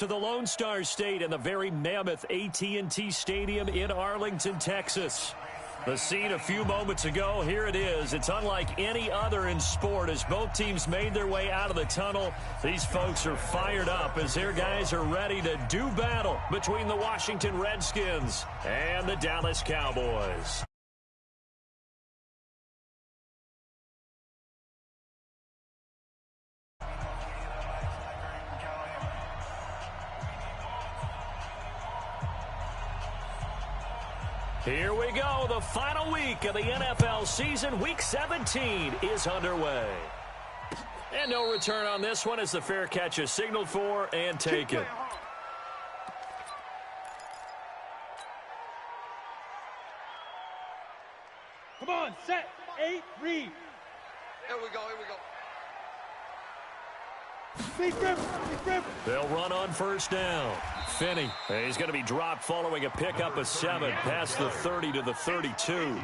To the Lone Star State and the very mammoth AT&T Stadium in Arlington, Texas. The scene a few moments ago, here it is. It's unlike any other in sport as both teams made their way out of the tunnel. These folks are fired up as their guys are ready to do battle between the Washington Redskins and the Dallas Cowboys. Here we go. The final week of the NFL season. Week 17 is underway. And no return on this one as the fair catch is signaled for and taken. Come on, set, 8, read. Here we go, here we go. They'll run on first down. Finney, he's going to be dropped following a pickup of 7 past the 30 to the 32.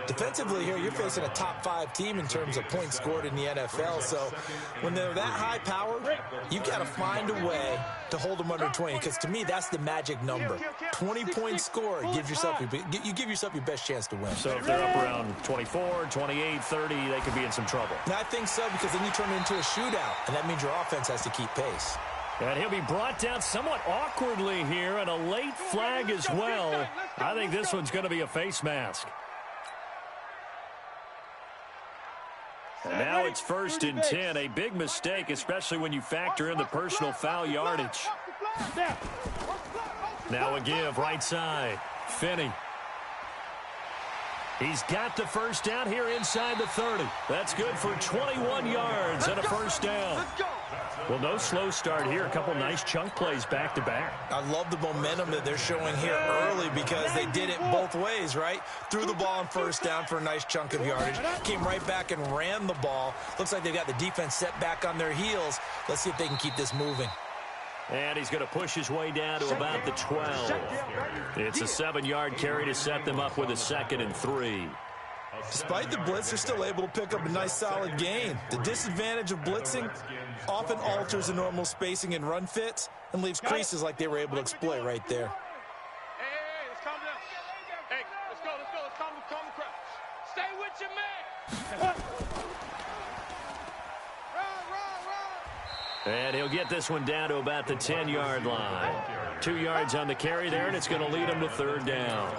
Defensively here, you're facing a top 5 team in terms of points scored in the NFL. So when they're that high powered, you've got to find a way to hold them under 20. Because to me, that's the magic number. 20 points scored, you give yourself your best chance to win. So if they're up around 24, 28, 30, they could be in some trouble. And I think so, because then you turn it into a shootout, and that means your offense has to keep pace. And he'll be brought down somewhat awkwardly here, and a late flag as well. I think this one's going to be a face mask. And now it's 1st and 10, a big mistake, especially when you factor in the personal foul yardage. Now a give, right side. Finney. He's got the first down here inside the 30. That's good for 21 yards and a first down. Well, no slow start here. A couple nice chunk plays back-to-back. I love the momentum that they're showing here early because they did it both ways, right? Threw the ball on first down for a nice chunk of yardage. Came right back and ran the ball. Looks like they've got the defense set back on their heels. Let's see if they can keep this moving. And he's going to push his way down to about the 12. It's a 7-yard carry to set them up with a 2nd and 3. Despite the blitz, they're still able to pick up a nice solid gain. The disadvantage of blitzing often alters the normal spacing and run fits and leaves creases like they were able to exploit right there. Hey, let's calm down. Hey, let's go. Let's calm the crowd. Stay with your man. And he'll get this one down to about the 10-yard line. 2 yards on the carry there, and it's going to lead him to 3rd down.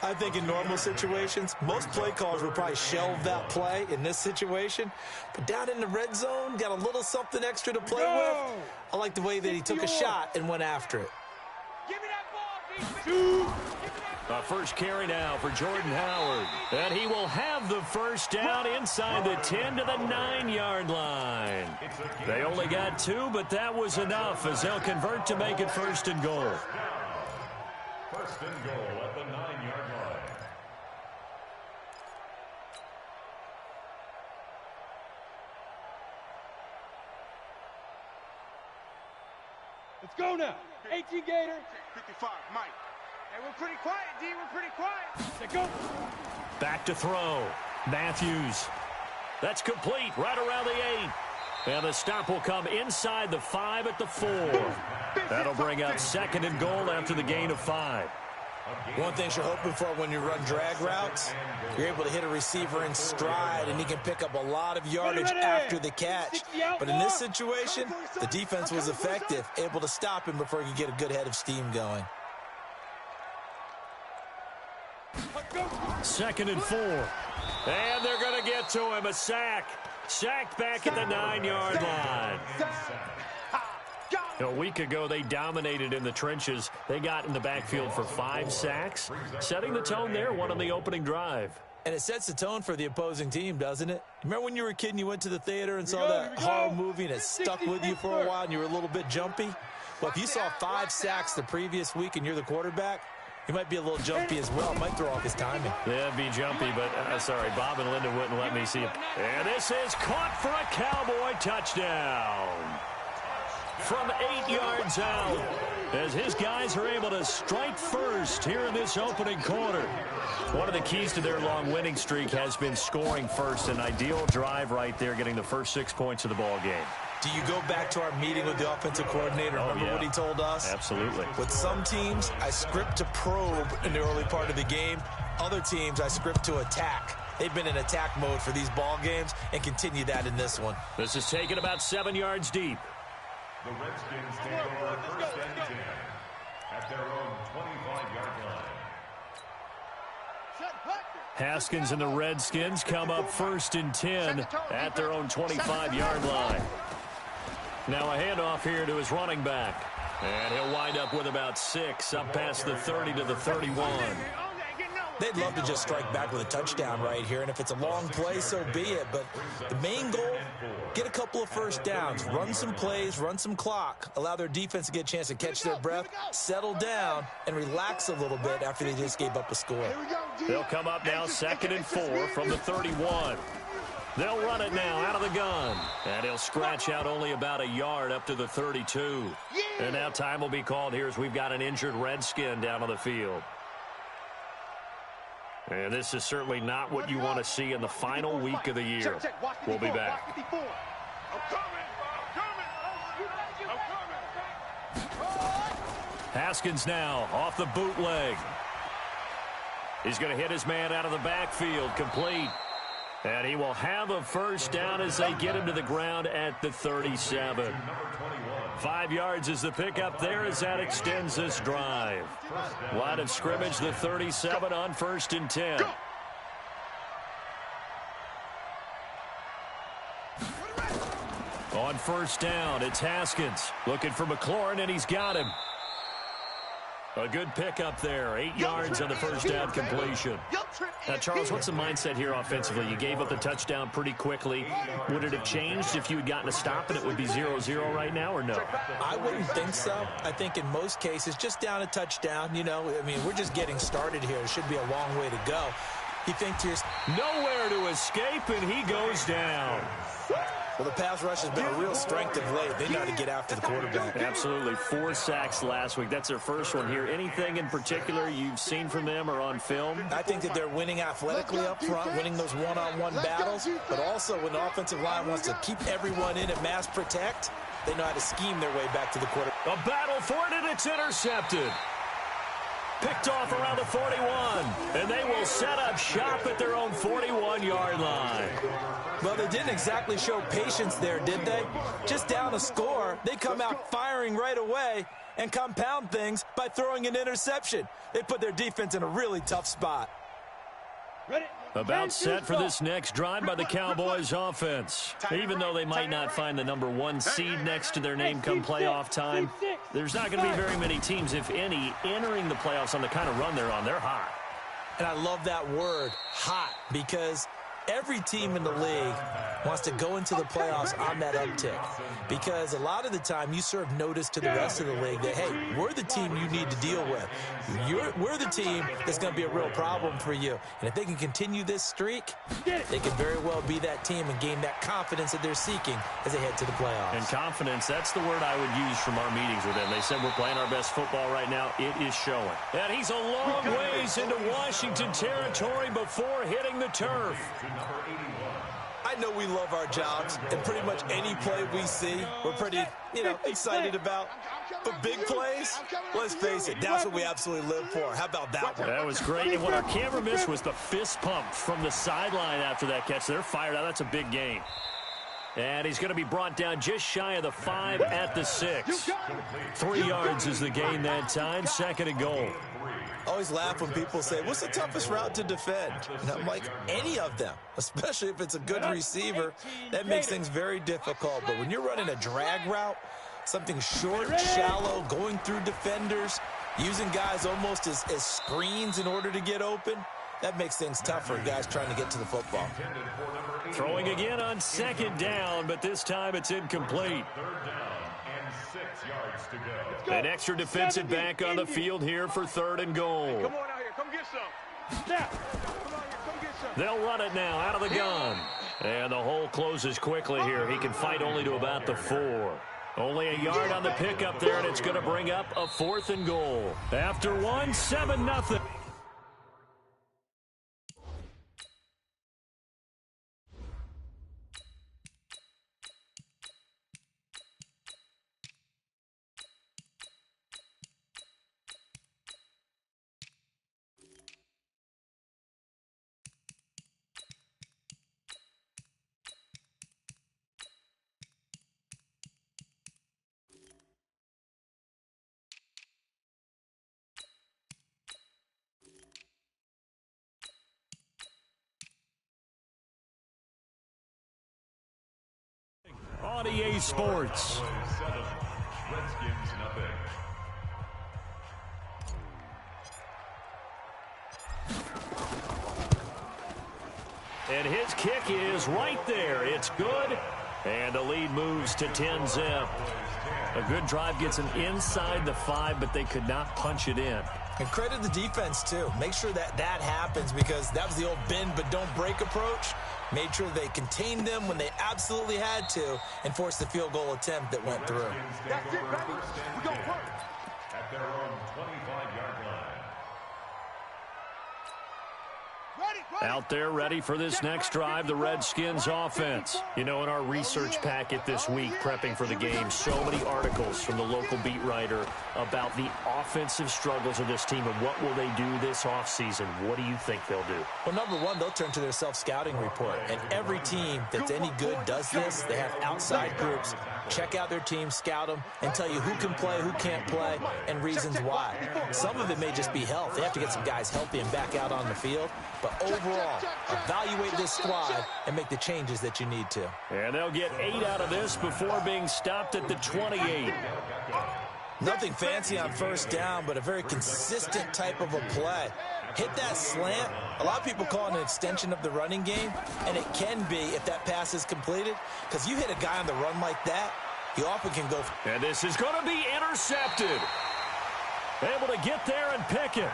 I think in normal situations, most play callers would probably shelve that play in this situation. But down in the red zone, got a little something extra to play with. I like the way that he took a shot and went after it. Give me that ball, defense. A first carry now for Jordan Howard. And he will have the first down inside the 10 to the 9-yard line. They only got 2, but that was enough as they'll convert to make it 1st and goal. 1st and goal at the 9-yard line. Let's go now. 18 Gator. 55, Mike. Hey, we're pretty quiet, D. We're pretty quiet. Let's go. Back to throw. Matthews. That's complete right around the 8. And the stop will come inside the 5 at the 4. That'll bring up 2nd and goal after the gain of 5. One thing you're hoping for when you run drag routes, you're able to hit a receiver in stride, and he can pick up a lot of yardage after the catch. But in this situation, the defense was effective, able to stop him before he could get a good head of steam going. 2nd and 4. And they're going to get to him. A sack. Sacked back at the 9-yard line. A week ago, they dominated in the trenches. They got in the backfield for 5 sacks, setting the tone there, one on the opening drive. And it sets the tone for the opposing team, doesn't it? Remember when you were a kid and you went to the theater and saw that horror movie and it stuck with you for a while and you were a little bit jumpy? Well, if you saw 5 sacks the previous week and you're the quarterback, you might be a little jumpy as well. Might throw off his timing. Yeah, be jumpy, but sorry, Bob and Linda wouldn't let me see it. And this is caught for a Cowboy touchdown. From 8 yards out, as his guys are able to strike first here in this opening quarter. One of the keys to their long winning streak has been scoring first. An ideal drive right there, getting the first 6 points of the ball game. Do you go back to our meeting with the offensive coordinator? Remember what he told us? Absolutely. With some teams, I script to probe in the early part of the game. Other teams, I script to attack. They've been in attack mode for these ball games and continue that in this one. This is taken about 7 yards deep. The Redskins take over first and 10 at their own 25-yard line. Haskins and the Redskins come up first and 10 at their own 25-yard line. Now a handoff here to his running back. And he'll wind up with about 6 up past the 30 to the 31. They'd love to just strike back with a touchdown right here, and if it's a long play, so be it. But the main goal, get a couple of first downs, run some plays, run some clock, allow their defense to get a chance to catch their breath, settle down, and relax a little bit after they just gave up a score. They'll come up now 2nd and 4 from the 31. They'll run it now out of the gun. And he'll scratch out only about a yard up to the 32. And now time will be called here as we've got an injured Redskin down on the field. And this is certainly not what you want to see in the final week of the year. We'll be back. Haskins now off the bootleg. He's going to hit his man out of the backfield, complete. And he will have a first down as they get him to the ground at the 37. 5 yards is the pickup there as that extends this drive. Line of scrimmage, the 37 on 1st and 10. On 1st down, it's Haskins looking for McLaurin, and he's got him. A good pickup there. 8 yards on the first down completion. Now, Charles, what's the mindset here offensively? You gave up the touchdown pretty quickly. Would it have changed if you had gotten a stop and it would be 0-0 right now, or no? I wouldn't think so. I think in most cases, just down a touchdown, you know, I mean, we're just getting started here. It should be a long way to go. You think to yourself, nowhere to escape, and he goes down. Well, the pass rush has been a real strength of late. They know how to get after the quarterback. Absolutely. 4 sacks last week. That's their first one here. Anything in particular you've seen from them or on film? I think that they're winning athletically up front, winning those one-on-one battles, but also when the offensive line wants to keep everyone in and mass protect, they know how to scheme their way back to the quarterback. A battle for it, and it's intercepted. Picked off around the 41, and they will set up shop at their own 41-yard line. Well, they didn't exactly show patience there, did they? Just down a score, they come out firing right away and compound things by throwing an interception. They put their defense in a really tough spot. About set for this next drive by the Cowboys offense. Even though they might not find the number 1 seed next to their name come playoff time, there's not going to be very many teams, if any, entering the playoffs on the kind of run they're on. They're hot. And I love that word, hot, because every team in the league wants to go into the playoffs on that uptick, because a lot of the time you serve notice to the rest of the league that, hey, we're the team you need to deal with. We're the team that's going to be a real problem for you. And if they can continue this streak, they could very well be that team and gain that confidence that they're seeking as they head to the playoffs. And confidence, that's the word I would use from our meetings with them. They said we're playing our best football right now. It is showing. And he's a long ways into Washington territory before hitting the turf. I know we love our jobs, and pretty much any play we see, we're pretty, excited about. But big plays, let's face it, that's what we absolutely live for. How about that one? That was great. And what our camera missed was the fist pump from the sideline after that catch. They're fired out. That's a big game. And he's going to be brought down just shy of the 5 at the 6. 3 yards is the gain that time. 2nd and goal. I always laugh when people say, what's the toughest route to defend? And I'm like, any of them, especially if it's a good receiver. That makes things very difficult. But when you're running a drag route, something short, shallow, going through defenders, using guys almost as screens in order to get open, that makes things tough for guys trying to get to the football. Throwing again on 2nd down, but this time it's incomplete. 3rd down and 6 yards to go. An extra defensive back on the field here for 3rd and goal. Come on out here. Come get some. Snap. Come on here. Come get some. They'll run it now out of the gun. And the hole closes quickly here. He can fight only to about the 4. Only a yard on the pickup there, and it's going to bring up a 4th and goal. After 1, 7-0. on EA Sports. Redskins nothing. And his kick is right there. It's good. And the lead moves to 10-zip. A good drive gets them inside the 5, but they could not punch it in. And credit the defense, too. Make sure that happens, because that was the old bend but don't break approach. Made sure they contained them when they absolutely had to and forced the field goal attempt that went through. That's it, baby. We're going to work. At their own 25-yard line. Out there ready for this next drive, the Redskins offense. You know, in our research packet this week, prepping for the game, so many articles from the local beat writer about the offensive struggles of this team and what will they do this offseason. What do you think they'll do? Well, number one, they'll turn to their self-scouting report. And every team that's any good does this. They have outside groups. Check out their team, scout them, and tell you who can play, who can't play, and reasons why. Some of it may just be health. They have to get some guys healthy and back out on the field. But overall, evaluate this squad and make the changes that you need to. And they'll get 8 out of this before being stopped at the 28. Nothing fancy on first down, but a very consistent type of a play. Hit that slant. A lot of people call it an extension of the running game, and it can be if that pass is completed, because you hit a guy on the run like that, he often can go. And this is going to be intercepted. Able to get there and pick it.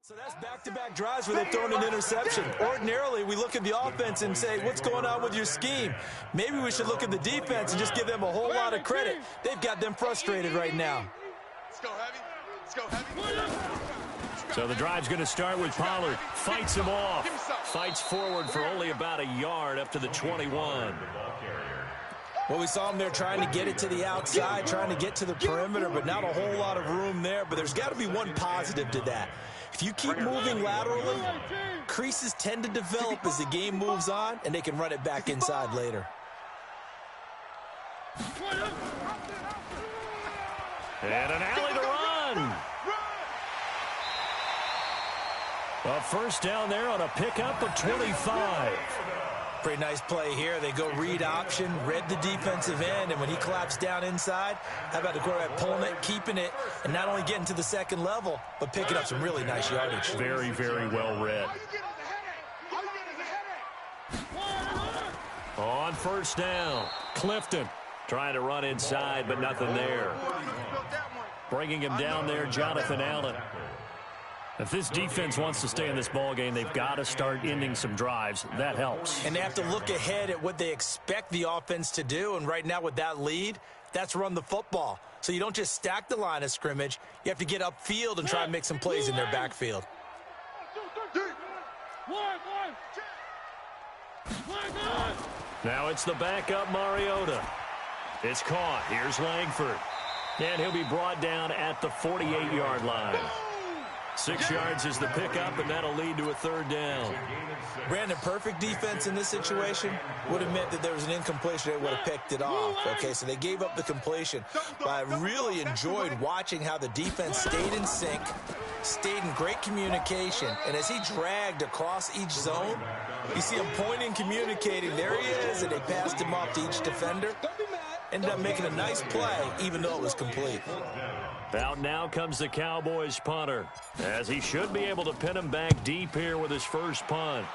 So that's back-to-back drives where they've thrown an interception. Ordinarily, we look at the offense and say, what's going on with your scheme? Maybe we should look at the defense and just give them a whole lot of credit. They've got them frustrated right now. Let's go heavy. Let's go heavy. So the drive's going to start with Pollard. Fights him off. Fights forward for only about a yard up to the 21. Well, we saw him there trying to get it to the outside, trying to get to the perimeter, but not a whole lot of room there. But there's got to be one positive to that. If you keep moving laterally, creases tend to develop as the game moves on, and they can run it back inside later. And an alley to run. A first down there on a pickup of 25. Pretty nice play here. They go read option, read the defensive end, and when he collapsed down inside, how about the quarterback pulling it, keeping it, and not only getting to the second level, but picking up some really nice yardage. Very, very well read. On first down, Clifton trying to run inside, but nothing there. Bringing him down there, Jonathan Allen. If this defense wants to stay in this ballgame, they've got to start ending some drives. That helps. And they have to look ahead at what they expect the offense to do. And right now with that lead, that's run the football. So you don't just stack the line of scrimmage. You have to get upfield and try and make some plays in their backfield. Now it's the backup Mariota. It's caught. Here's Langford. And he'll be brought down at the 48-yard line. 6 yards is the pickup, and that'll lead to a third down. Brandon, perfect defense in this situation would have meant that there was an incompletion. They would have picked it off. Okay, so they gave up the completion. But I really enjoyed watching how the defense stayed in sync, stayed in great communication, and as he dragged across each zone, you see him pointing, communicating. There he is, and they passed him off to each defender. Ended up making a nice play, even though it was complete. Out now comes the Cowboys punter, as he should be able to pin him back deep here with his first punt.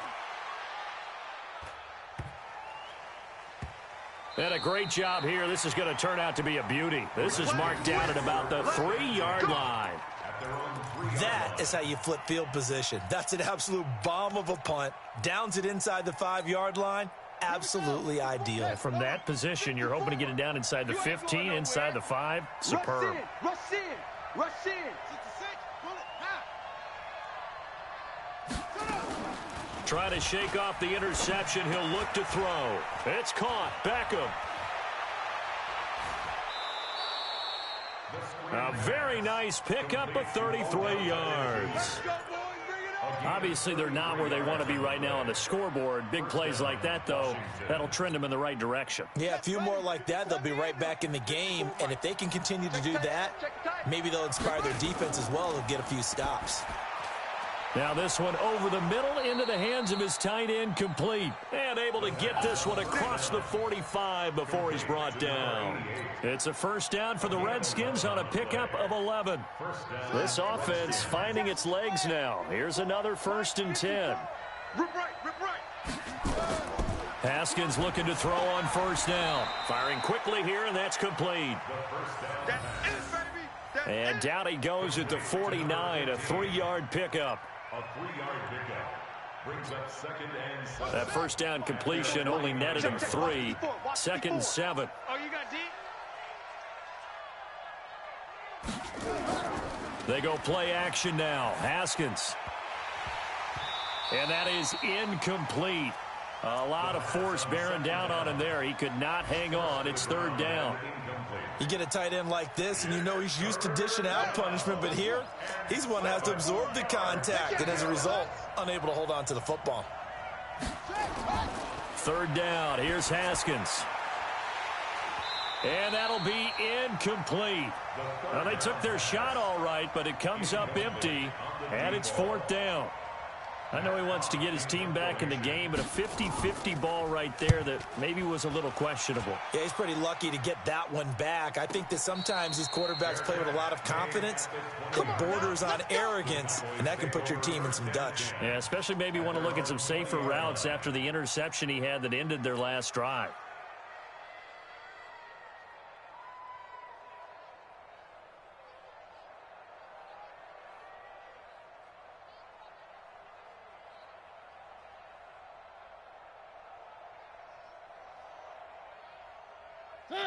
And a great job here. This is going to turn out to be a beauty. This is marked down at about the 3-yard line. That is how you flip field position. That's an absolute bomb of a punt. Downs it inside the 5-yard line. Absolutely ideal. From that position, you're hoping to get it down inside the 15, inside the 5. Superb. Rush in. Rush in. trying to shake off the interception. He'll look to throw. It's caught. Beckham. A very nice pickup of 33 yards. Obviously, they're not where they want to be right now on the scoreboard. Big plays like that, though, that'll trend them in the right direction. Yeah, a few more like that, they'll be right back in the game. And if they can continue to do that, maybe they'll inspire their defense as well to get a few stops. Now this one over the middle into the hands of his tight end, complete. And able to get this one across the 45 before he's brought down. It's a first down for the Redskins on a pickup of 11. This offense finding its legs now. Here's another 1st and 10. Rip right. Haskins looking to throw on 1st down. Firing quickly here, and that's complete. And down he goes at the 49, a 3-yard pickup. A 3-yard pickup brings up 2nd and 7. That first down completion only netted him 3. 2nd and 7. Oh, you got D? They go play action now. Haskins. And that is incomplete. A lot of force bearing down on him there. He could not hang on. It's 3rd down. You get a tight end like this, and you know he's used to dishing out punishment, but here, he's one that has to absorb the contact, and as a result, unable to hold on to the football. 3rd down. Here's Haskins. And that'll be incomplete. Now, they took their shot all right, but it comes up empty, and it's 4th down. I know he wants to get his team back in the game, but a 50-50 ball right there that maybe was a little questionable. Yeah, he's pretty lucky to get that one back. I think that sometimes these quarterbacks play with a lot of confidence. It borders on arrogance, and that can put your team in some Dutch. Yeah, especially maybe want to look at some safer routes after the interception he had that ended their last drive.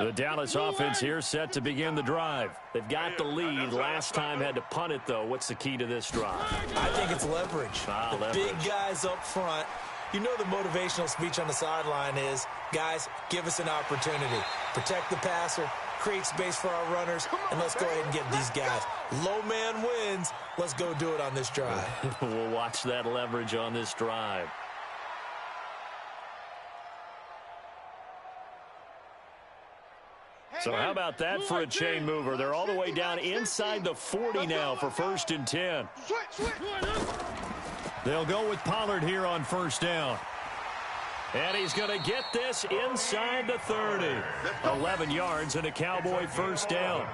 The Dallas offense here set to begin the drive. They've got the lead. Last time had to punt it, though. What's the key to this drive? I think it's leverage. Leverage. Big guys up front. You know the motivational speech on the sideline is, guys, give us an opportunity. Protect the passer, create space for our runners, and let's go ahead and get these guys. Low man wins. Let's go do it on this drive. We'll watch that leverage on this drive. So how about that for a chain mover? They're all the way down inside the 40 now for 1st and 10. They'll go with Pollard here on 1st down. And he's going to get this inside the 30. 11 yards and a Cowboy 1st down.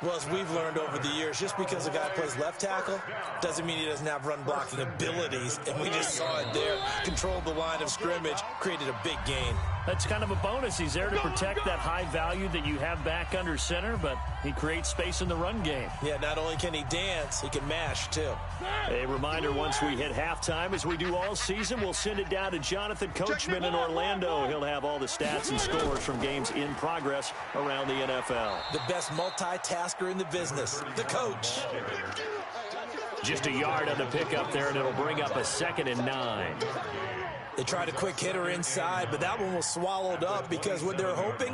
Well, as we've learned over the years, just because a guy plays left tackle doesn't mean he doesn't have run blocking abilities. And we just saw it there. Controlled the line of scrimmage, created a big gain. That's kind of a bonus. He's there to protect that high value that you have back under center, but he creates space in the run game. Yeah, not only can he dance, he can mash, too. A reminder, once we hit halftime, as we do all season, we'll send it down to Jonathan Coachman in Orlando. He'll have all the stats and scores from games in progress around the NFL. The best multitasker in the business, the coach. Just a yard on the pickup there, and it'll bring up a 2nd and 9. They tried a quick hitter inside, but that one was swallowed up because what they're hoping,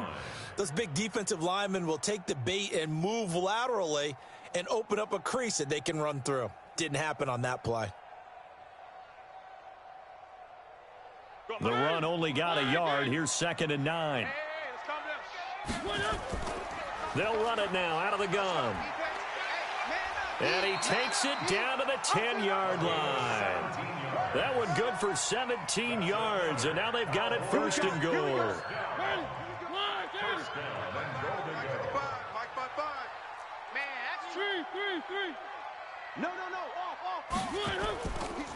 those big defensive linemen will take the bait and move laterally and open up a crease that they can run through. Didn't happen on that play. The run only got a yard. Here's 2nd and 9. They'll run it now out of the gun. And he takes it down to the 10-yard line. That one good for 17 yards, and now they've got it 1st and goal.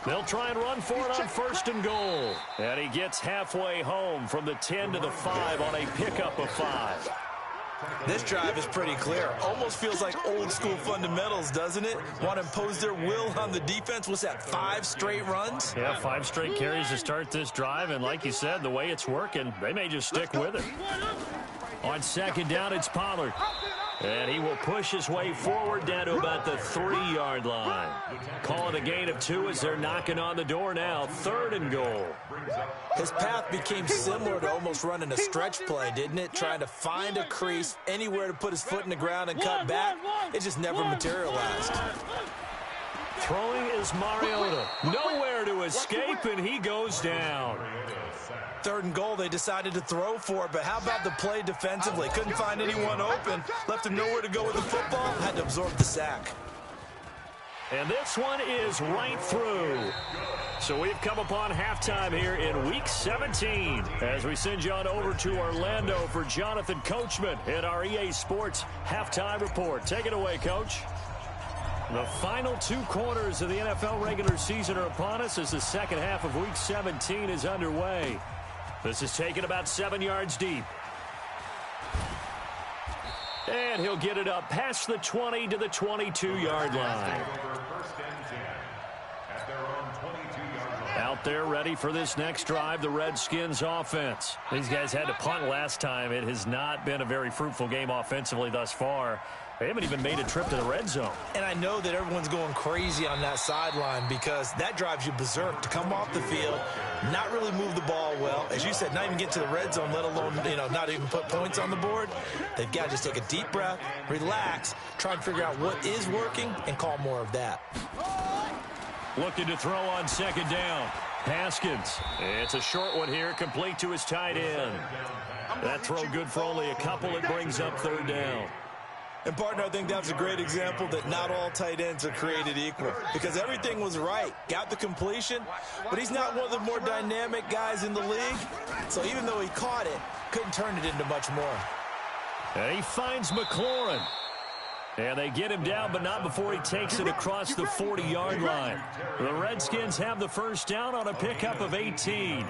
They'll try and run for it on 1st and goal. And he gets halfway home from the 10 to the 5 on a pickup of 5. This drive is pretty clear. Almost feels like old school fundamentals, doesn't it? Want to impose their will on the defense. What's that, 5 straight runs? Yeah, 5 straight carries to start this drive, and like you said, the way it's working, they may just stick with it. On 2nd down, it's Pollard. And he will push his way forward down to about the 3-yard line. Call it a gain of 2 as they're knocking on the door now. 3rd and goal. His path became similar to almost running a stretch play, didn't it? Trying to find a crease, anywhere to put his foot in the ground and cut back. It just never materialized. Throwing is Mariota. Nowhere to escape, and he goes down. 3rd and goal, they decided to throw for it, but how about the play defensively? Couldn't find anyone open, left him nowhere to go with the football, had to absorb the sack. And this one is right through. So we've come upon halftime here in Week 17 as we send you on over to Orlando for Jonathan Coachman in our EA Sports Halftime Report. Take it away, Coach. The final 2 quarters of the NFL regular season are upon us as the second half of Week 17 is underway. This is taken about 7 yards deep. And he'll get it up past the 20 to the 22-yard line. Out there ready for this next drive, the Redskins offense. These guys had to punt last time. It has not been a very fruitful game offensively thus far. They haven't even made a trip to the red zone. And I know that everyone's going crazy on that sideline because that drives you berserk to come off the field, not really move the ball well. As you said, not even get to the red zone, let alone, not even put points on the board. They've got to just take a deep breath, relax, try and figure out what is working, and call more of that. Looking to throw on 2nd down. Haskins. It's a short one here, complete to his tight end. That throw good for only a couple. It brings up 3rd down. And, partner, I think that's a great example that not all tight ends are created equal because everything was right. Got the completion, but he's not one of the more dynamic guys in the league. So even though he caught it, couldn't turn it into much more. And he finds McLaurin. And they get him down, but not before he takes it across the 40-yard line. The Redskins have the first down on a pickup of 18.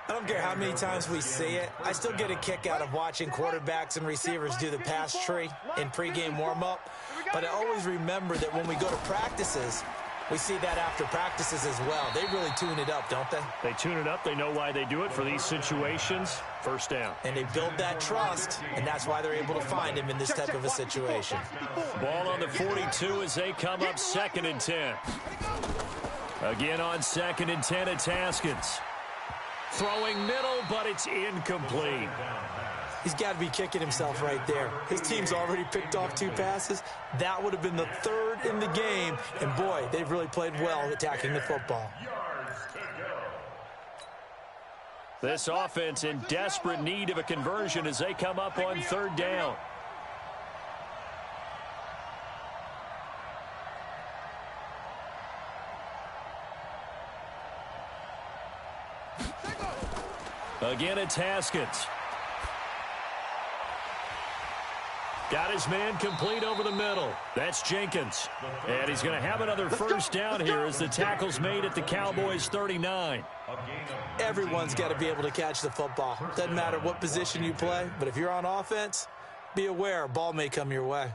I don't care how many times we see it. I still get a kick out of watching quarterbacks and receivers do the pass tree in pregame warm-up. But I always remember that when we go to practices, we see that after practices as well. They really tune it up, don't they? They tune it up. They know why they do it for these situations. First down. And they build that trust, and that's why they're able to find him in this type of a situation. Ball on the 42 as they come up 2nd and 10. Again on 2nd and 10, it's Haskins. Throwing middle, but it's incomplete. He's got to be kicking himself right there. His team's already picked off 2 passes. That would have been the 3rd in the game. And, boy, they've really played well attacking the football. This offense in desperate need of a conversion as they come up on 3rd down. Again, it's Haskins. Got his man complete over the middle. That's Jenkins. And he's going to have another first down here as the tackle's made at the Cowboys' 39. Everyone's got to be able to catch the football. Doesn't matter what position you play, but if you're on offense, be aware a ball may come your way.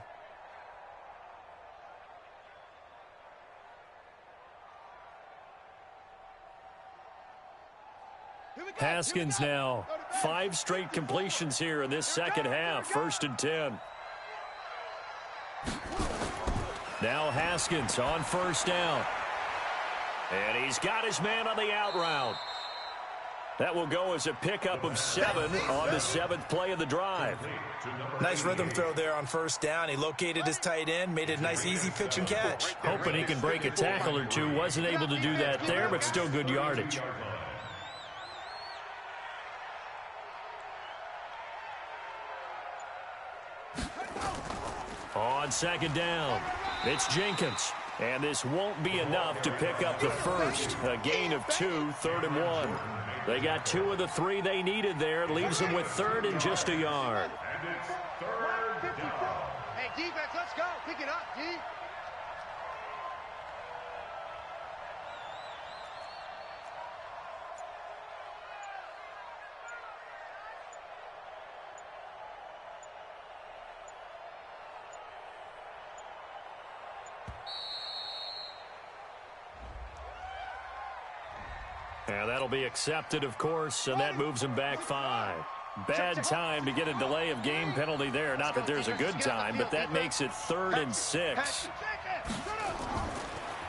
Haskins now. 5 straight completions here in this second half. 1st and 10. Now Haskins on 1st down. And he's got his man on the out route. That will go as a pickup of 7 on the 7th play of the drive. Nice rhythm throw there on 1st down. He located his tight end, made it a nice easy pitch and catch. Hoping he can break a tackle or two. Wasn't able to do that there, but still good yardage. On 2nd down, it's Jenkins. And this won't be enough to pick up the first. A gain of 2, 3rd and 1. They got 2 of the 3 they needed there. Leaves them with 3rd and just a yard. And it's 3rd down. Hey, defense, let's go. Pick it up, D. And that'll be accepted, of course, and that moves him back 5. Bad time to get a delay of game penalty there. Not that there's a good time, but that makes it 3rd and 6.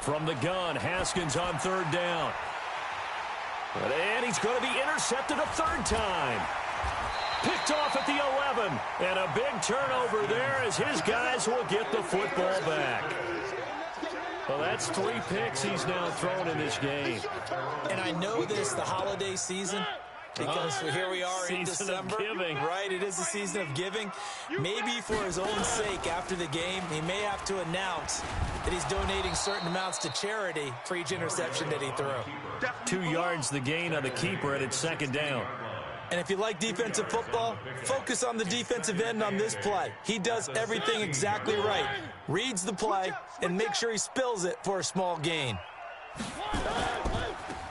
From the gun, Haskins on 3rd down. And he's going to be intercepted a 3rd time. Picked off at the 11. And a big turnover there as his guys will get the football back. Well, that's 3 picks he's now thrown in this game. And I know this, the holiday season, because here we are in December. Right, it is the season of giving. Maybe for his own sake after the game, he may have to announce that he's donating certain amounts to charity for each interception that he threw. 2 yards the gain on the keeper, and it's 2nd down. And if you like defensive football, focus on the defensive end on this play. He does everything exactly right. Reads the play and make sure he spills it for a small gain.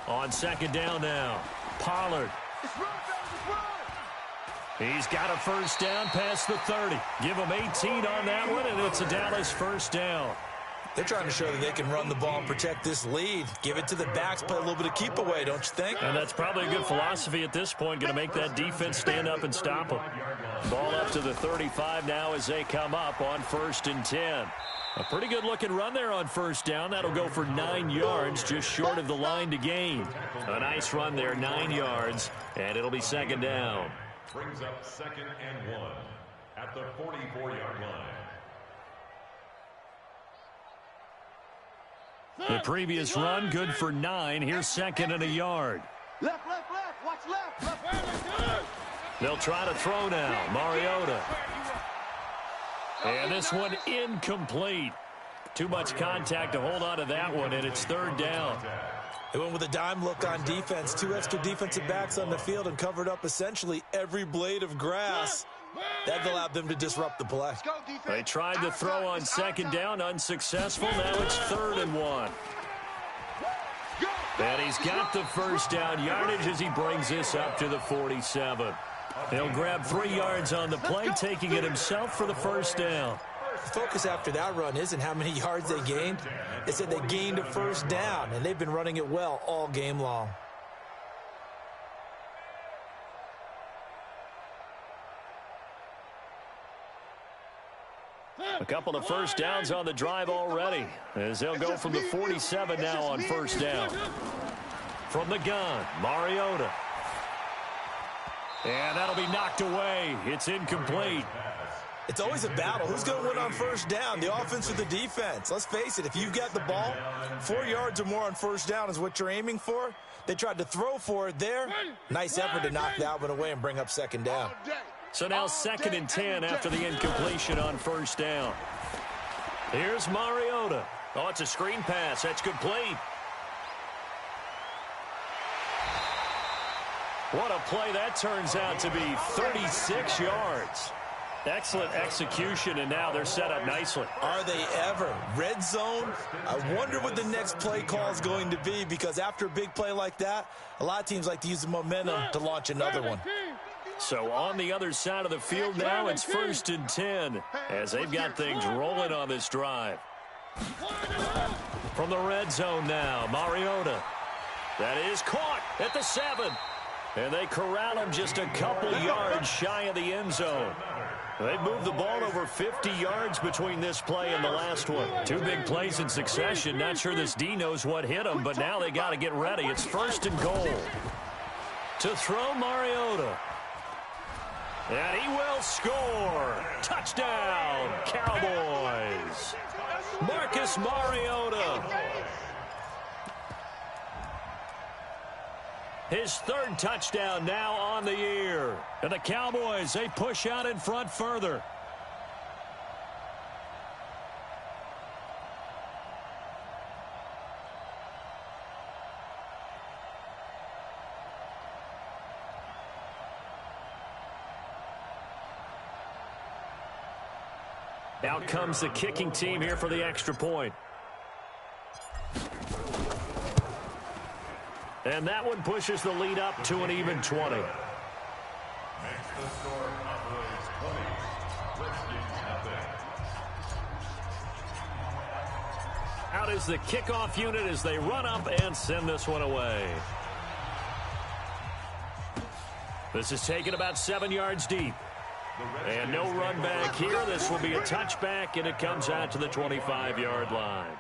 On 2nd down now, Pollard. He's got a 1st down past the 30. Give him 18 on that one, and it's a Dallas 1st down. They're trying to show that they can run the ball and protect this lead. Give it to the backs, play a little bit of keep away, don't you think? And that's probably a good philosophy at this point, going to make that defense stand up and stop them. Ball up to the 35 now as they come up on 1st and 10. A pretty good-looking run there on 1st down. That'll go for 9 yards, just short of the line to gain. A nice run there, 9 yards, and it'll be 2nd down. Brings up 2nd and 1 at the 44-yard line. The previous run, good for 9. Here's 2nd and a yard. Left, watch left. They'll try to throw now. Mariota. And this one incomplete. Too much contact to hold on to that one, and it's 3rd down. They went with a dime look on defense. 2 extra defensive backs on the field and covered up essentially every blade of grass. That allowed them to disrupt the play. They tried to throw on 2nd down, unsuccessful. Now it's 3rd and 1. And he's got the 1st down yardage as he brings this up to the 47. He'll grab 3 yards on the play, taking it himself for the 1st down. The focus after that run isn't how many yards they gained. They said they gained a 1st down, and they've been running it well all game long. A couple of 1st downs on the drive already, as they'll go from the 47 now on 1st down. From the gun, Mariota. And that'll be knocked away. It's incomplete. It's always a battle. Who's going to win on 1st down, the offense or the defense? Let's face it, if you've got the ball, 4 yards or more on 1st down is what you're aiming for. They tried to throw for it there. Nice effort to knock that one away and bring up 2nd down. So now 2nd and 10 after the incompletion on 1st down. Here's Mariota. Oh, it's a screen pass. That's complete. What a play that turns out to be. 36 yards. Excellent execution, and now they're set up nicely. Are they ever? Red zone? I wonder what the next play call is going to be, because after a big play like that, a lot of teams like to use the momentum to launch another one. So on the other side of the field now, it's 1st and 10 as they've got things rolling on this drive. From the red zone now, Mariota. That is caught at the 7. And they corral him just a couple yards shy of the end zone. They've moved the ball over 50 yards between this play and the last one. 2 big plays in succession. Not sure this D knows what hit him, but now they got to get ready. It's 1st and goal. To throw Mariota. And he will score. Touchdown, Cowboys. Marcus Mariota. His 3rd touchdown now on the year. And the Cowboys, they push out in front further. Out comes the kicking team here for the extra point. And that one pushes the lead up to an even 20. Makes the score Cowboys 20, Redskins nothing. Out is the kickoff unit as they run up and send this one away. This is taken about 7 yards deep. And no run back here. This will be a touchback, and it comes out to the 25-yard line.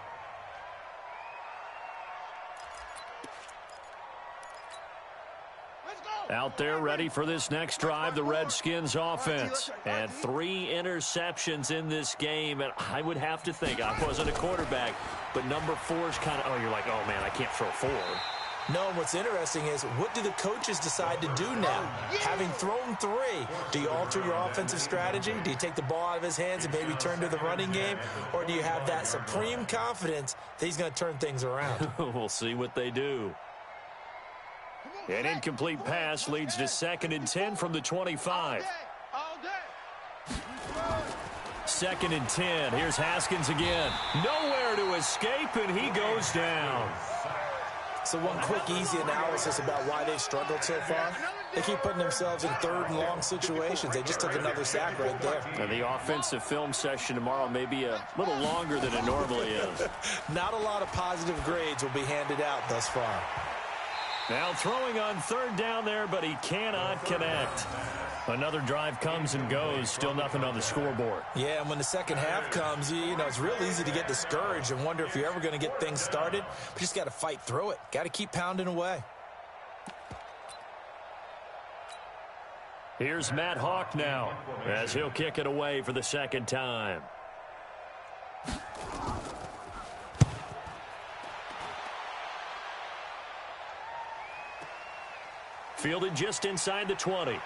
Out there ready for this next drive, the Redskins offense. And 3 interceptions in this game. And I would have to think, I wasn't a quarterback, but number 4 is kind of, oh, you're like, oh, man, I can't throw 4. No, and what's interesting is, what do the coaches decide to do now? Having thrown 3, do you alter your offensive strategy? Do you take the ball out of his hands and maybe turn to the running game? Or do you have that supreme confidence that he's going to turn things around? We'll see what they do. An incomplete pass leads to 2nd and 10 from the 25. 2nd and 10. Here's Haskins again. Nowhere to escape, and he goes down. So one quick, easy analysis about why they've struggled so far. They keep putting themselves in 3rd and long situations. They just took another sack right there. And the offensive film session tomorrow may be a little longer than it normally is. Not a lot of positive grades will be handed out thus far. Now throwing on 3rd down there, but he cannot connect. Another drive comes and goes. Still nothing on the scoreboard. Yeah, and when the second half comes, you know, it's real easy to get discouraged and wonder if you're ever going to get things started. But you just got to fight through it. Got to keep pounding away. Here's Matt Hawk now as he'll kick it away for the 2nd time. Fielded just inside the 20.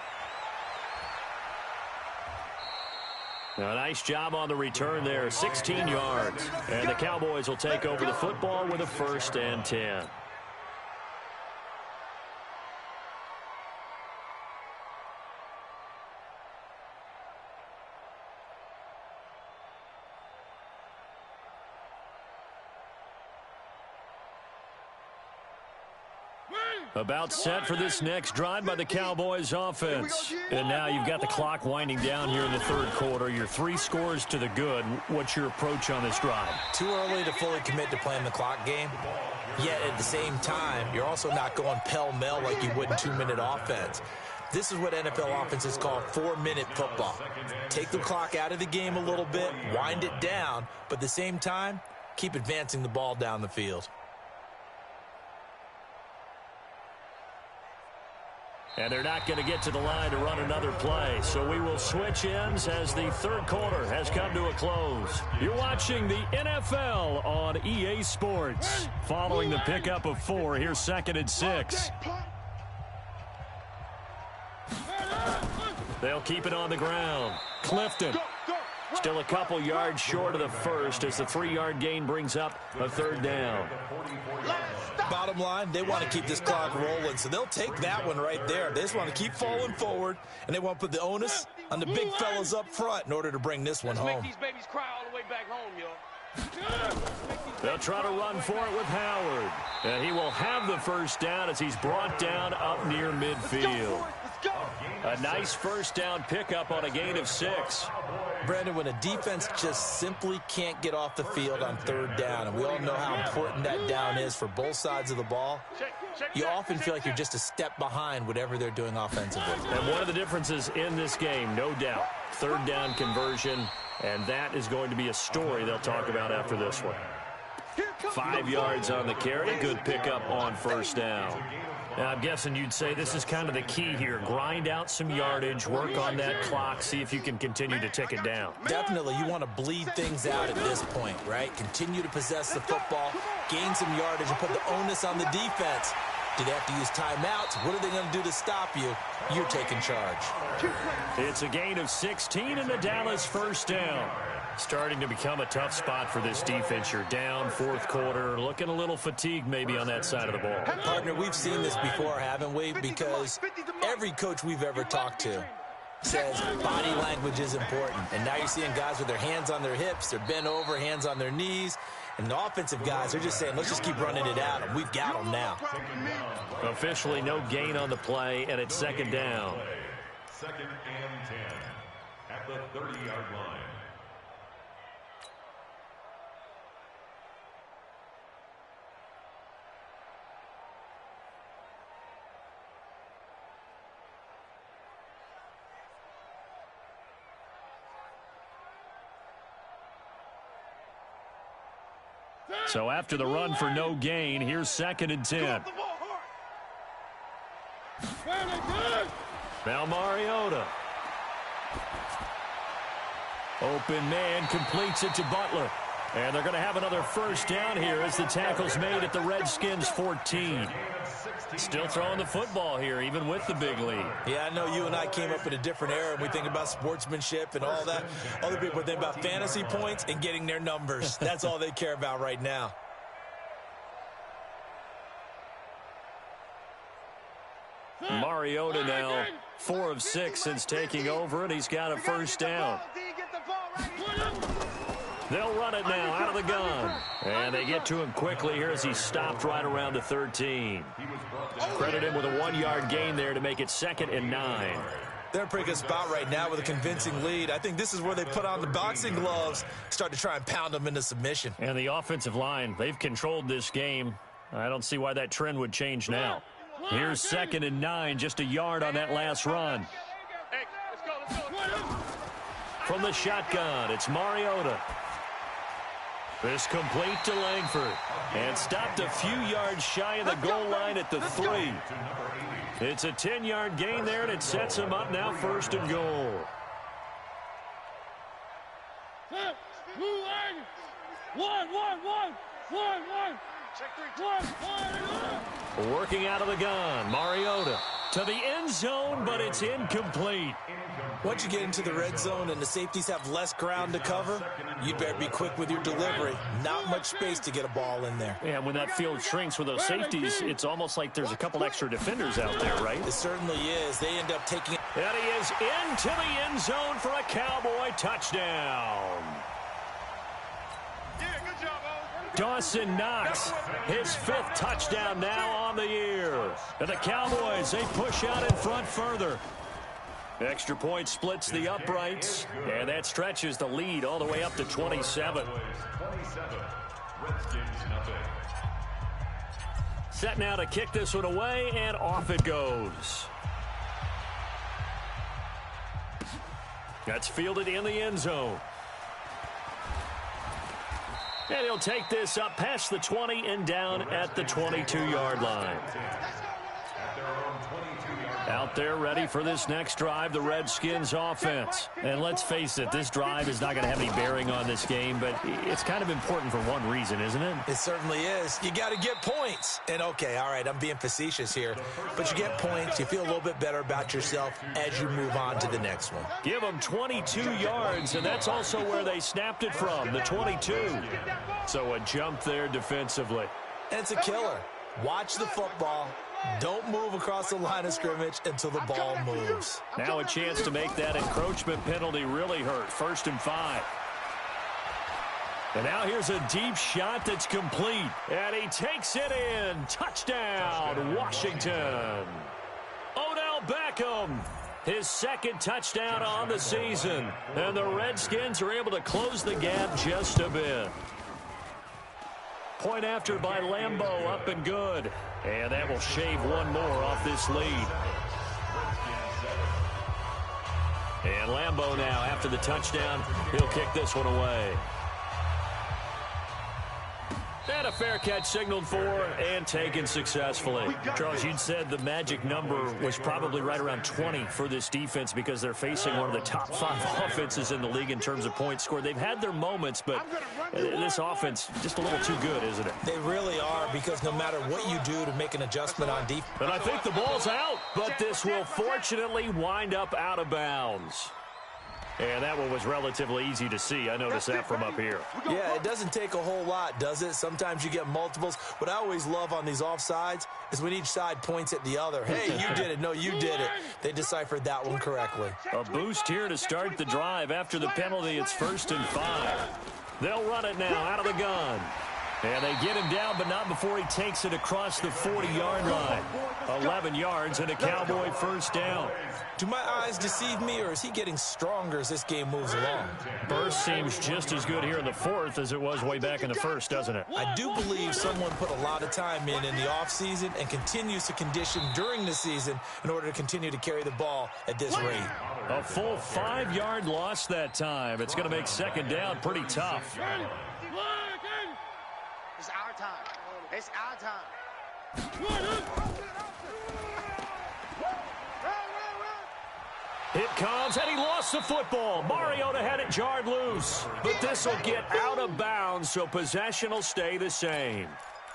Now, a nice job on the return there, 16 yards. And the Cowboys will take over the football with a 1st and 10. About set for this next drive by the Cowboys offense. And now you've got the clock winding down here in the 3rd quarter. You're 3 scores to the good. What's your approach on this drive? Too early to fully commit to playing the clock game. Yet at the same time, you're also not going pell-mell like you would in 2-minute offense. This is what NFL offenses call 4-minute football. Take the clock out of the game a little bit, wind it down, but at the same time, keep advancing the ball down the field. And they're not going to get to the line to run another play. So we will switch ends as the 3rd quarter has come to a close. You're watching the NFL on EA Sports. Following the pickup of 4, here's 2nd and 6. They'll keep it on the ground. Clifton. Still a couple yards short of the 1st as the 3-yard gain brings up a 3rd down. Bottom line, they want to keep this clock rolling, so they'll take that one right there. They just want to keep falling forward, and they want to put the onus on the big fellas up front in order to bring this one home. Make these babies cry all the way back home, yo. They'll try to run for it with Howard. And he will have the 1st down as he's brought down up near midfield. A nice 1st down pickup on a gain of 6. Brandon, when a defense just simply can't get off the field on 3rd down, and we all know how important that down is for both sides of the ball, you often feel like you're just a step behind whatever they're doing offensively. And one of the differences in this game, no doubt, 3rd down conversion, and that is going to be a story they'll talk about after this one. 5 yards on the carry, good pickup on 1st down. Now, I'm guessing you'd say this is kind of the key here. Grind out some yardage, work on that clock, see if you can continue to tick it down. Definitely, you want to bleed things out at this point, right? Continue to possess the football, gain some yardage, and put the onus on the defense. Do they have to use timeouts? What are they going to do to stop you? You're taking charge. It's a gain of 16 in the Dallas 1st down. Starting to become a tough spot for this defense. You're down 4th quarter, looking a little fatigued maybe on that side of the ball. Partner, we've seen this before, haven't we? Because every coach we've ever talked to says body language is important. And now you're seeing guys with their hands on their hips, they're bent over, hands on their knees. And the offensive guys are just saying, let's just keep running it at them. We've got them now. Officially no gain on the play, and it's 2nd down. 2nd and 10 at the 30-yard line. So after the run for no gain, here's 2nd and 10. Now Mariota. Open man completes it to Butler. And they're going to have another first down here as the tackle's made at the Redskins' 14. Still throwing the football here, even with the big lead. Yeah, I know you and I came up in a different era, and we think about sportsmanship and all that. Other people think about fantasy points and getting their numbers. That's all they care about right now. Mariota now 4 of 6 since taking over, and he's got a first down. They'll run it now out of the gun. And they get to him quickly here as he stopped right around the 13. Credit him with a 1-yard gain there to make it 2nd and 9. They're in a pretty good spot right now with a convincing lead. I think this is where they put on the boxing gloves, start to try and pound them into submission. And the offensive line, they've controlled this game. I don't see why that trend would change now. Here's 2nd and 9, just a yard on that last run. Hey, let's go. From the shotgun, it's Mariota. This complete to Langford. And stopped a few yards shy of the goal line at the 3. It's a 10-yard gain there, and it sets him up now 1st and goal. Working out of the gun, Mariota to the end zone, but it's incomplete. Once you get into the red zone and the safeties have less ground to cover, you better be quick with your delivery. Not much space to get a ball in there. Yeah, when that field shrinks with those safeties, it's almost like there's a couple extra defenders out there, right? It certainly is. They end up taking it. And he is into the end zone for a Cowboy touchdown. Yeah, good job, O. Dawson Knox, his 5th touchdown now on the year. And the Cowboys, they push out in front further. Extra point splits the uprights, and that stretches the lead all the way up to 27. Set now to kick this one away, and off it goes. That's fielded in the end zone. And he'll take this up past the 20 and down at the 22-yard line. Out there ready for this next drive, the Redskins offense. And let's face it, this drive is not going to have any bearing on this game, but it's kind of important for one reason, isn't it? It certainly is. You got to get points. And okay, all right, I'm being facetious here, but you get points, you feel a little bit better about yourself as you move on to the next one. Give them 22 yards, and that's also where they snapped it from, the 22. So a jump there defensively. And it's a killer. Watch the football. Don't move across the line of scrimmage until the ball moves. Now a chance to make that encroachment penalty really hurt. 1st and 5. And now here's a deep shot that's complete. And he takes it in. Touchdown, Washington. Odell Beckham, his 2nd touchdown on the season. And the Redskins are able to close the gap just a bit. Point after by Lambeau, up and good. And that will shave one more off this lead. And Lambeau now, after the touchdown, he'll kick this one away. And a fair catch signaled for and taken successfully. Charles, you'd said the magic number was probably right around 20 for this defense because they're facing one of the top 5 offenses in the league in terms of points scored. They've had their moments, but this offense just a little too good, isn't it? They really are, because no matter what you do to make an adjustment on defense. And I think the ball's out, but this will fortunately wind up out of bounds. And that one was relatively easy to see. I noticed that from up here. Yeah, it doesn't take a whole lot, does it? Sometimes you get multiples. What I always love on these offsides is when each side points at the other. Hey, you did it. No, you did it. They deciphered that one correctly. A boost here to start the drive. After the penalty, it's 1st and 5. They'll run it now out of the gun. And they get him down, but not before he takes it across the 40-yard line. 11 yards and a Cowboy first down. Do my eyes deceive me, or is he getting stronger as this game moves along? Burst seems just as good here in the 4th as it was way back in the 1st, doesn't it? I do believe someone put a lot of time in the offseason and continues to condition during the season in order to continue to carry the ball at this rate. A full 5-yard loss that time. It's going to make 2nd down pretty tough. time. It's our time. It comes, and he lost the football. Mariota had it jarred loose. But this will get out of bounds, so possession will stay the same.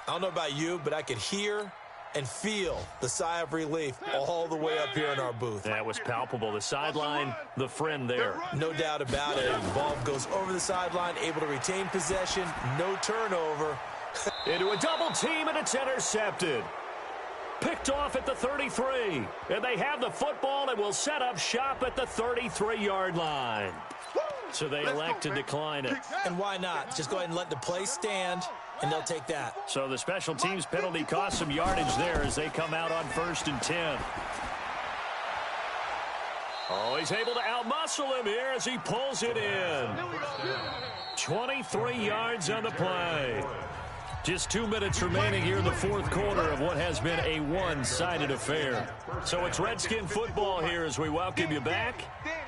I don't know about you, but I could hear and feel the sigh of relief all the way up here in our booth. That was palpable. The sideline, the friend there. No doubt about it. The ball goes over the sideline, able to retain possession, no turnover. Into a double team, and it's intercepted. Picked off at the 33. And they have the football and will set up shop at the 33-yard line. So they elect to decline it. And why not? Just go ahead and let the play stand, and they'll take that. So the special teams penalty cost some yardage there as they come out on 1st and 10. Oh, he's able to outmuscle him here as he pulls it in. 23 yards on the play. Just 2 minutes remaining here in the fourth quarter of what has been a one-sided affair. So it's Redskin football here as we welcome you back.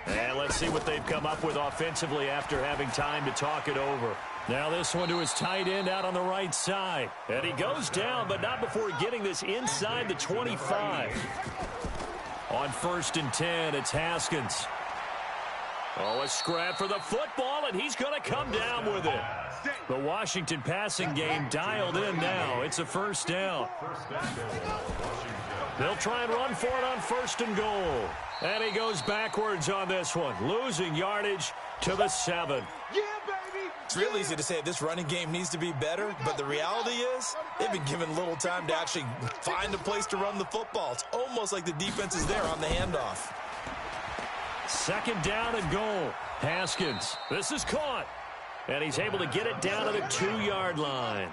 And let's see what they've come up with offensively after having time to talk it over. Now this one to his tight end out on the right side. And he goes down, but not before getting this inside the 25. On 1st and 10, it's Haskins. Oh, a scrap for the football, and he's going to come down with it. The Washington passing game dialed in now. It's a first down. They'll try and run for it on 1st and goal. And he goes backwards on this one, losing yardage to the 7. Yeah, baby! It's real easy to say this running game needs to be better, but the reality is they've been given little time to actually find a place to run the football. It's almost like the defense is there on the handoff. 2nd down and goal. Haskins. This is caught. And he's able to get it down to the 2-yard line.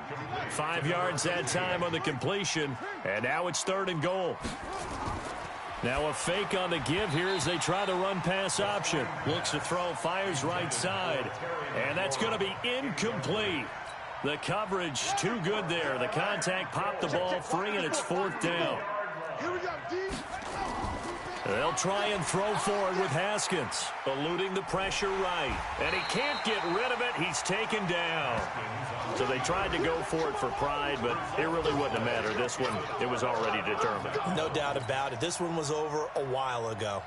5 yards that time on the completion. And now it's 3rd and goal. Now a fake on the give here as they try the run-pass option. Looks to throw, fires right side. And that's going to be incomplete. The coverage too good there. The contact popped the ball free, and it's 4th down. Here we go, D. They'll try and throw forward with Haskins, eluding the pressure right. And he can't get rid of it. He's taken down. So they tried to go for it for pride, but it really wouldn't have mattered. This one, it was already determined. No doubt about it. This one was over a while ago.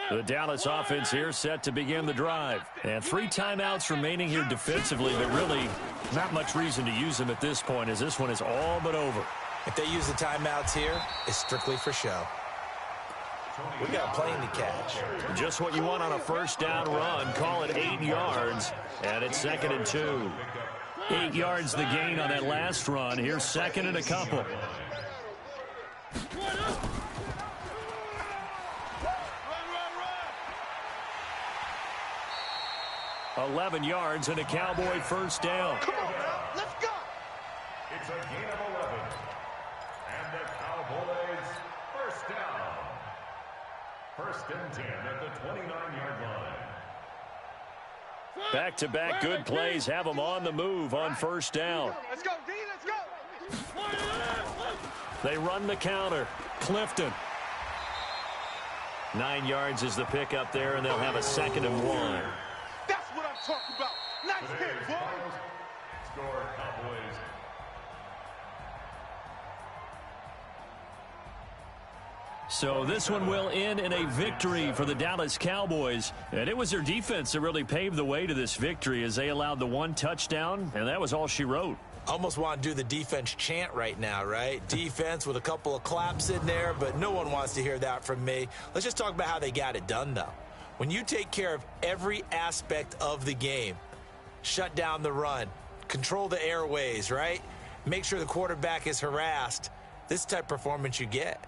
The Dallas offense here set to begin the drive. And 3 timeouts remaining here defensively, but really not much reason to use them at this point as this one is all but over. If they use the timeouts here, it's strictly for show. We got a plane to catch. Just what you want on a 1st down run. Call it 8 yards, and it's 2nd and 2. 8 yards the gain on that last run. Here's 2nd and a couple. 11 yards and a Cowboy 1st down. Come on, let's go. It's a gain of 11. And the Cowboys 1st down. 1st and 10 at the 29-yard line. Back-to-back good plays have them on the move on 1st down. Let's go, D, let's go. They run the counter. Clifton. 9 yards is the pickup there, and they'll have a 2nd and 1. That's what I'm talking about. Nice hit, boy. Score Cowboys. So this one will end in a victory for the Dallas Cowboys. And it was their defense that really paved the way to this victory as they allowed the 1 touchdown, and that was all she wrote. Almost want to do the defense chant right now, right? Defense with a couple of claps in there, but no one wants to hear that from me. Let's just talk about how they got it done, though. When you take care of every aspect of the game, shut down the run, control the airways, right? Make sure the quarterback is harassed. This type of performance you get.